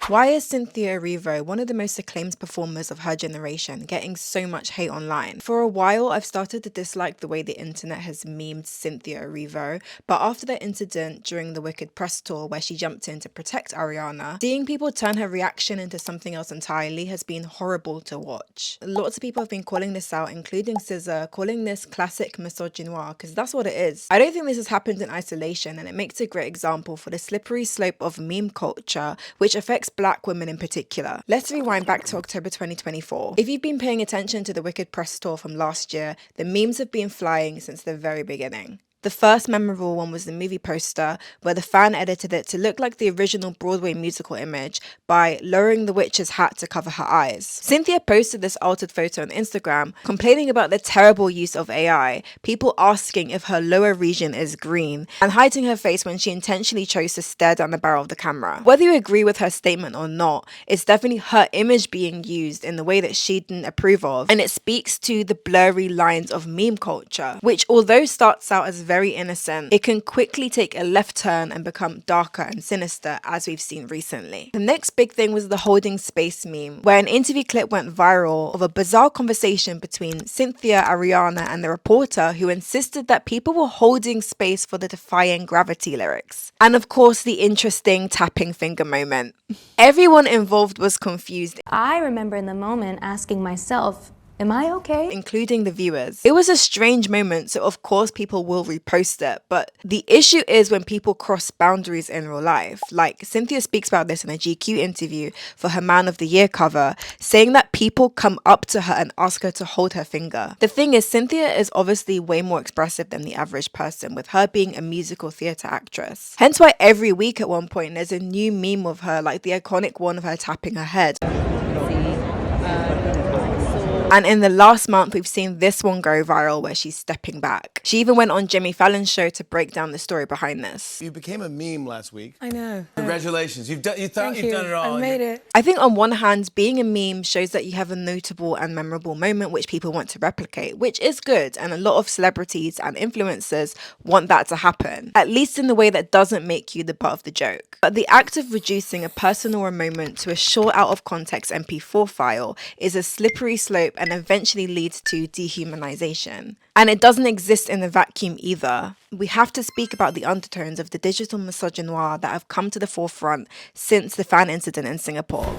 Why is Cynthia Erivo, one of the most acclaimed performers of her generation, getting so much hate online? For a while, I've started to dislike the way the internet has memed Cynthia Erivo, but after the incident during the Wicked press tour where she jumped in to protect Ariana, seeing people turn her reaction into something else entirely has been horrible to watch. Lots of people have been calling this out, including SZA, calling this classic misogynoir, because that's what it is. I don't think this has happened in isolation, and it makes a great example for the slippery slope of meme culture, which affects Black women in particular. Let's rewind back to October 2024. If you've been paying attention to the Wicked press tour from last year, the memes have been flying since the very beginning. The first memorable one was the movie poster, where the fan edited it to look like the original Broadway musical image by lowering the witch's hat to cover her eyes. Cynthia posted this altered photo on Instagram, complaining about the terrible use of AI, people asking if her lower region is green, and hiding her face when she intentionally chose to stare down the barrel of the camera. Whether you agree with her statement or not, it's definitely her image being used in the way that she didn't approve of, and it speaks to the blurry lines of meme culture, which although starts out as very innocent, it can quickly take a left turn and become darker and sinister, as we've seen recently. The next big thing was the holding space meme, where an interview clip went viral of a bizarre conversation between Cynthia, Ariana, and the reporter, who insisted that people were holding space for the Defying Gravity lyrics. And of course, the interesting tapping finger moment. Everyone involved was confused. I remember in the moment asking myself, am I okay? Including the viewers. It was a strange moment, so of course people will repost it, but the issue is when people cross boundaries in real life. Like, Cynthia speaks about this in a GQ interview for her Man of the Year cover, saying that people come up to her and ask her to hold her finger. The thing is, Cynthia is obviously way more expressive than the average person, with her being a musical theatre actress. Hence why every week at one point there's a new meme of her, like the iconic one of her tapping her head. And in the last month, we've seen this one go viral where she's stepping back. She even went on Jimmy Fallon's show to break down the story behind this. You became a meme last week. I know. Congratulations. You've done it all. I made it. I think on one hand, being a meme shows that you have a notable and memorable moment which people want to replicate, which is good. And a lot of celebrities and influencers want that to happen, at least in the way that doesn't make you the butt of the joke. But the act of reducing a person or a moment to a short out of context MP4 file is a slippery slope and eventually leads to dehumanization. And it doesn't exist in a vacuum either. We have to speak about the undertones of the digital misogynoir that have come to the forefront since the fan incident in Singapore.